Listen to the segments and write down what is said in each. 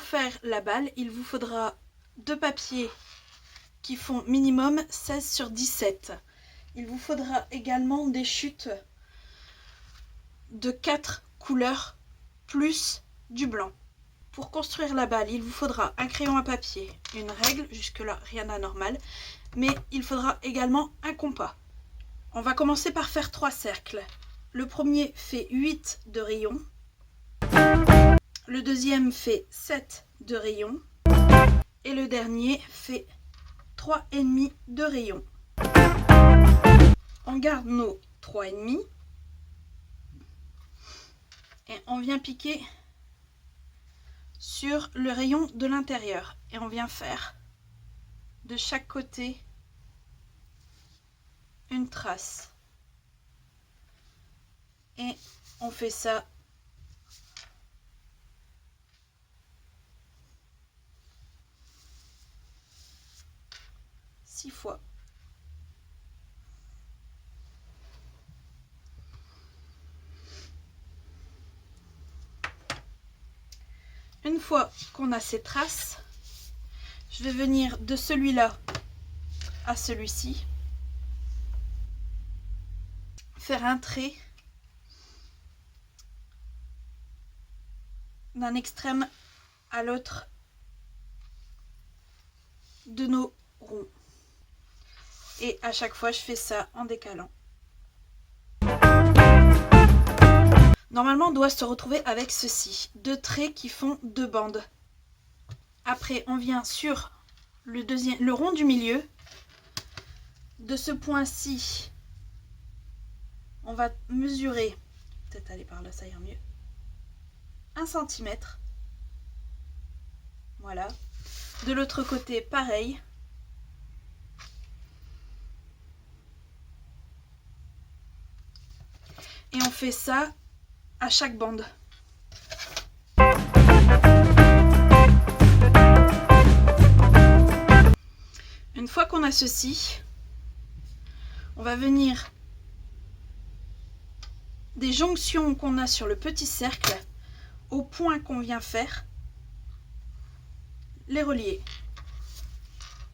faire la balle, il vous faudra 2 papiers qui font minimum 16 sur 17. Il vous faudra également des chutes de 4 couleurs plus du blanc. Pour construire la balle, il vous faudra un crayon à papier, une règle, jusque-là rien d'anormal, mais il faudra également un compas. On va commencer par faire 3 cercles. Le premier fait 8 de rayon, le deuxième fait 7 de rayon et le dernier fait 3,5 de rayon. On garde nos 3,5 et on vient piquer sur le rayon de l'intérieur et on vient faire de chaque côté une trace et on fait ça six fois. Une fois qu'on a ces traces, je vais venir de celui-là à celui-ci, faire un trait d'un extrême à l'autre de nos ronds. Et à chaque fois, je fais ça en décalant. Normalement, on doit se retrouver avec ceci, 2 traits qui font 2 bandes. Après, on vient sur le rond du milieu. De ce point-ci, on va mesurer, peut-être aller par là, ça ira mieux, 1 cm. Voilà. De l'autre côté, pareil. Et on fait ça à chaque bande. Une fois qu'on a ceci, on va venir des jonctions qu'on a sur le petit cercle au point qu'on vient faire, les relier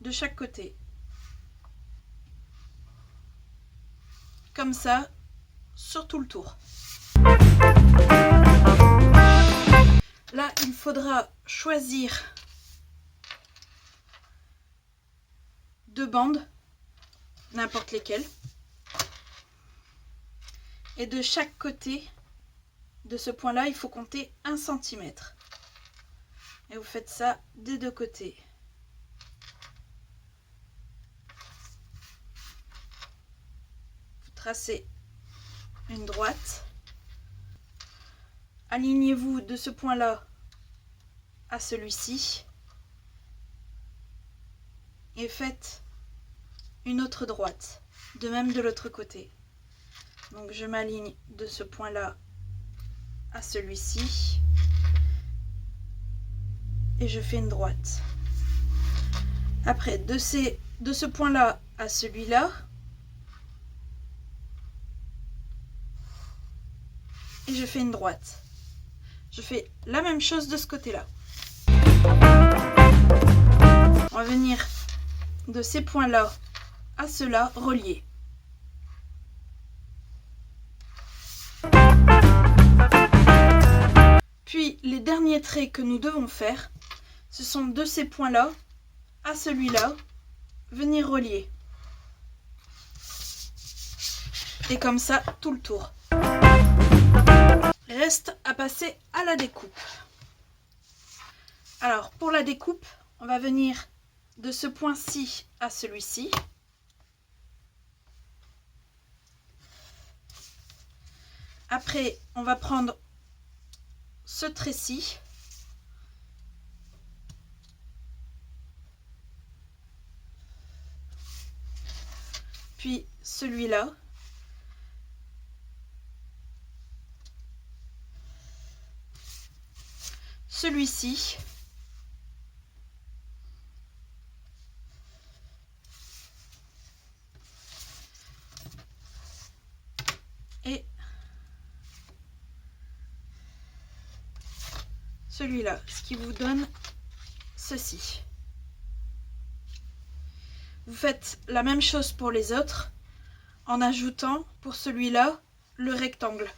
de chaque côté. Comme ça, sur tout le tour. Là, il faudra choisir 2 bandes, n'importe lesquelles. Et de chaque côté de ce point-là, il faut compter 1 cm. Et vous faites ça des 2 côtés. Vous tracez une droite. Alignez-vous de ce point-là à celui-ci. Et faites une autre droite. De même de l'autre côté. Donc je m'aligne de ce point-là à celui-ci. Et je fais une droite. Après, de ce point-là à celui-là, et je fais une droite. Je fais la même chose de ce côté-là. On va venir de ces points-là à ceux-là reliés. Puis les derniers traits que nous devons faire, ce sont de ces points-là à celui-là, venir relier. Et comme ça, tout le tour. Reste à passer à la découpe. Alors, pour la découpe, on va venir de ce point-ci à celui-ci. Après, on va prendre ce trait-ci. Puis celui-là. Celui-ci. Et celui-là, ce qui vous donne ceci. Vous faites la même chose pour les autres en ajoutant pour celui-là le rectangle.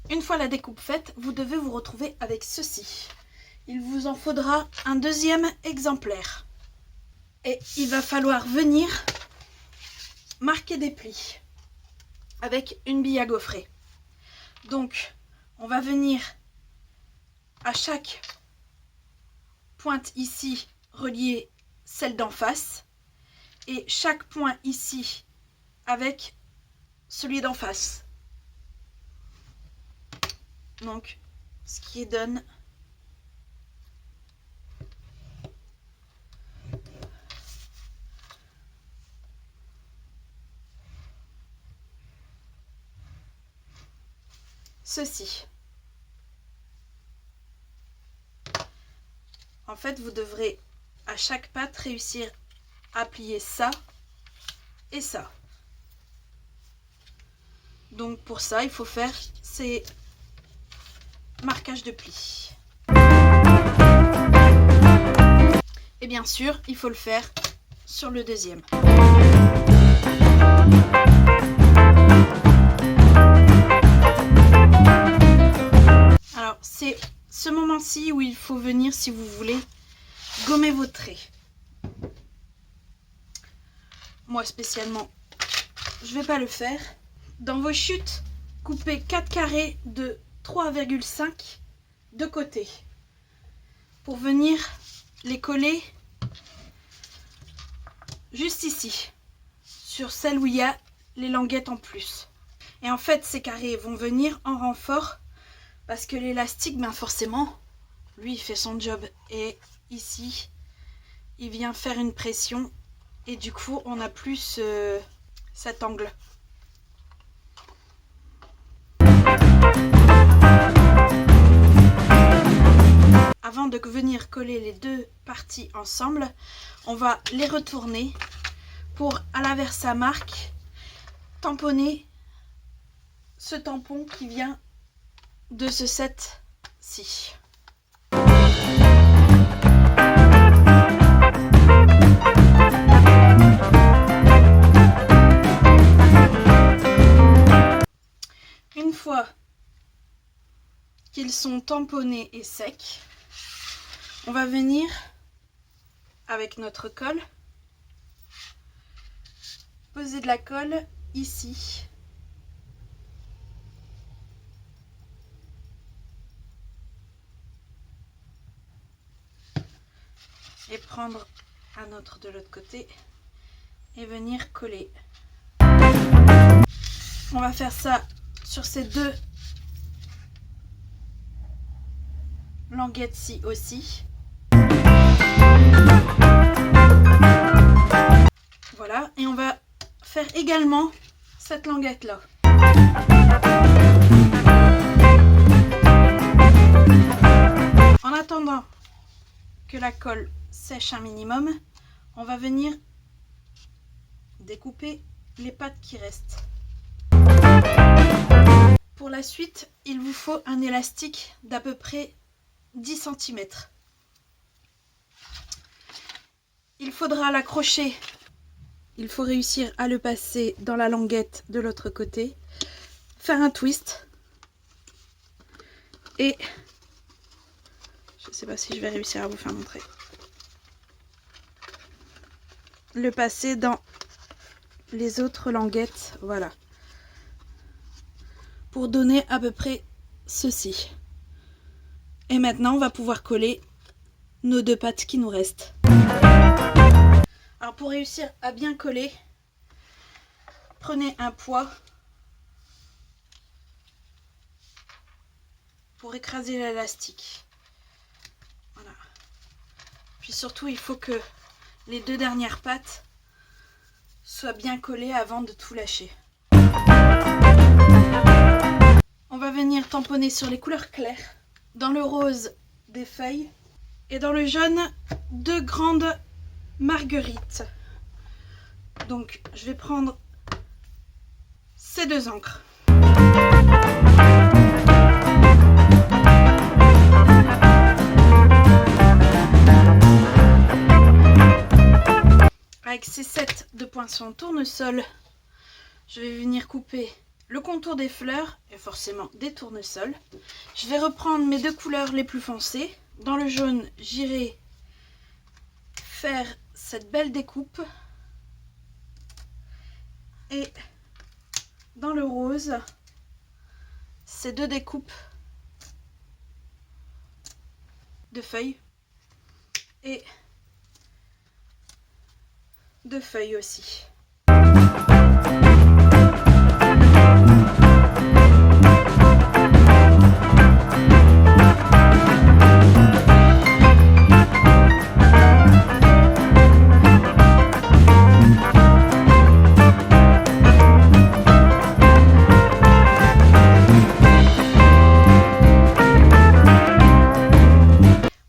Une fois la découpe faite, vous devez vous retrouver avec ceci. Il vous en faudra un deuxième exemplaire. Et il va falloir venir marquer des plis avec une bille à gaufrer. Donc, on va venir à chaque pointe ici relier celle d'en face et chaque point ici avec celui d'en face. Donc, ce qui donne ceci. En fait, vous devrez à chaque patte réussir à plier ça et ça. Donc pour ça, il faut faire ces marquages de plis. Et bien sûr, il faut le faire sur le deuxième. Alors, c'est ce moment-ci où il faut venir, si vous voulez, gommer vos traits. Moi, spécialement, je ne vais pas le faire. Dans vos chutes, coupez 4 carrés de 3,5 de côté pour venir les coller juste ici, sur celle où il y a les languettes en plus. Et en fait, ces carrés vont venir en renfort parce que l'élastique, ben forcément, lui, il fait son job. Et ici, il vient faire une pression et du coup, on a plus cet angle. Avant de venir coller les deux parties ensemble, on va les retourner pour, à l'inverse sa marque, tamponner ce tampon qui vient de ce set-ci. Une fois qu'ils sont tamponnés et secs, on va venir avec notre colle poser de la colle ici. Et prendre un autre de l'autre côté et venir coller. On va faire ça sur ces deux languettes-ci aussi. Voilà, et on va faire également cette languette-là. En attendant que la colle sèche un minimum, on va venir découper les pattes qui restent. Pour la suite, il vous faut un élastique d'à peu près 10 cm. Il faudra l'accrocher. Il faut réussir à le passer dans la languette de l'autre côté, faire un twist et je ne sais pas si je vais réussir à vous faire montrer. Le passer dans les autres languettes, voilà, pour donner à peu près ceci. Et maintenant, on va pouvoir coller nos deux pattes qui nous restent. Alors pour réussir à bien coller, prenez un poids pour écraser l'élastique. Voilà. Puis surtout, il faut que les deux dernières pattes soient bien collées avant de tout lâcher. On va venir tamponner sur les couleurs claires, dans le rose des feuilles et dans le jaune deux grandes Marguerite. Donc je vais prendre ces deux encres. Avec ces sets de poinçons tournesol, je vais venir couper le contour des fleurs et forcément des tournesols. Je vais reprendre mes deux couleurs les plus foncées. Dans le jaune, j'irai faire cette belle découpe. Et dans le rose, ces deux découpes de feuilles et de feuilles aussi.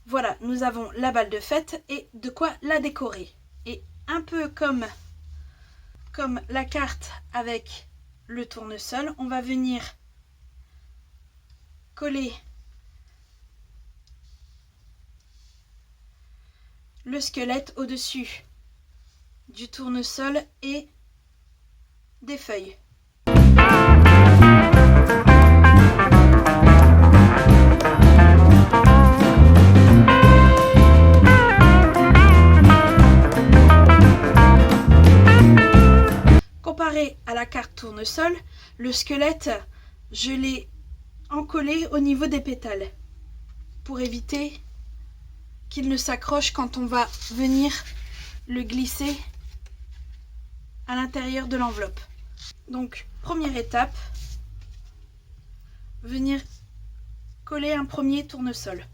Voilà, nous avons la balle de fête et de quoi la décorer. Et un peu comme la carte avec le tournesol, on va venir coller le squelette au-dessus du tournesol et des feuilles. Comparé à la carte tournesol, le squelette, je l'ai encollé au niveau des pétales pour éviter qu'il ne s'accroche quand on va venir le glisser à l'intérieur de l'enveloppe. Donc, première étape, venir coller un premier tournesol.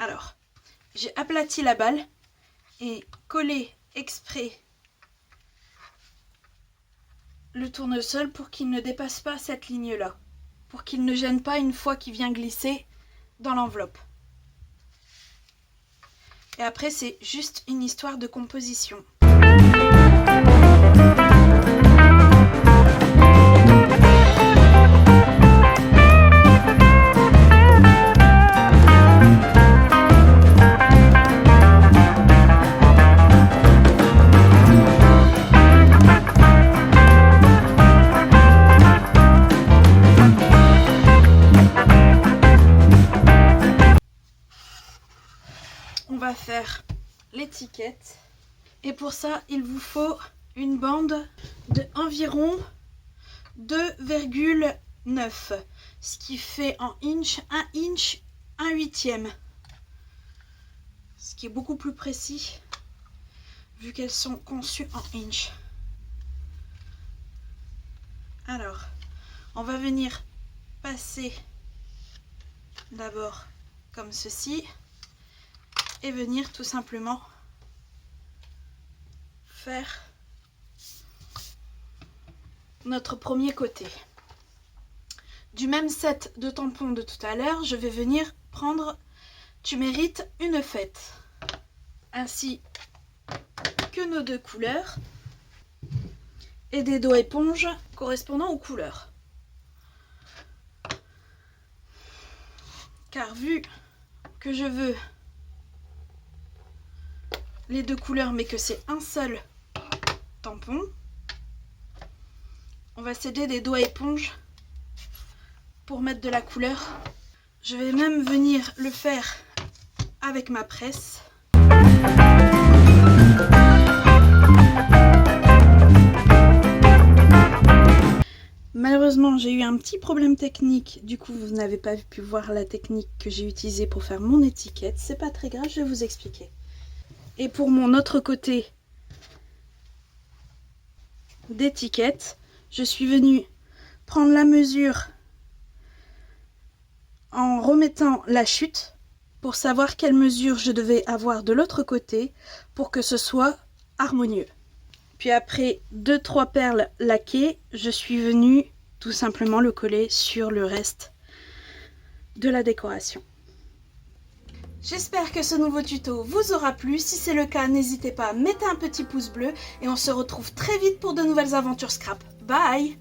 Alors, j'ai aplati la balle et collé exprès le tournesol pour qu'il ne dépasse pas cette ligne-là, pour qu'il ne gêne pas une fois qu'il vient glisser dans l'enveloppe. Et après, c'est juste une histoire de composition. Faire l'étiquette et pour ça il vous faut une bande de environ 2,9, ce qui fait en inch 1/8, ce qui est beaucoup plus précis vu qu'elles sont conçues en inch. Alors on va venir passer d'abord comme ceci et venir tout simplement faire notre premier côté. Du même set de tampons de tout à l'heure, je vais venir prendre Tu mérites une fête, ainsi que nos deux couleurs et des dos éponges correspondant aux couleurs. Car vu que je veux les deux couleurs mais que c'est un seul tampon, on va s'aider des doigts éponges pour mettre de la couleur. Je vais même venir le faire avec ma presse. Malheureusement Malheureusement, j'ai eu un petit problème technique. Du coup, vous n'avez pas pu voir la technique que j'ai utilisée pour faire mon étiquette. C'est pas très grave, je vais vous expliquer. Et pour mon autre côté d'étiquette, je suis venue prendre la mesure en remettant la chute pour savoir quelle mesure je devais avoir de l'autre côté pour que ce soit harmonieux. Puis après 2-3 perles laquées, je suis venue tout simplement le coller sur le reste de la décoration. J'espère que ce nouveau tuto vous aura plu. Si c'est le cas, n'hésitez pas à mettre un petit pouce bleu et on se retrouve très vite pour de nouvelles aventures scrap. Bye!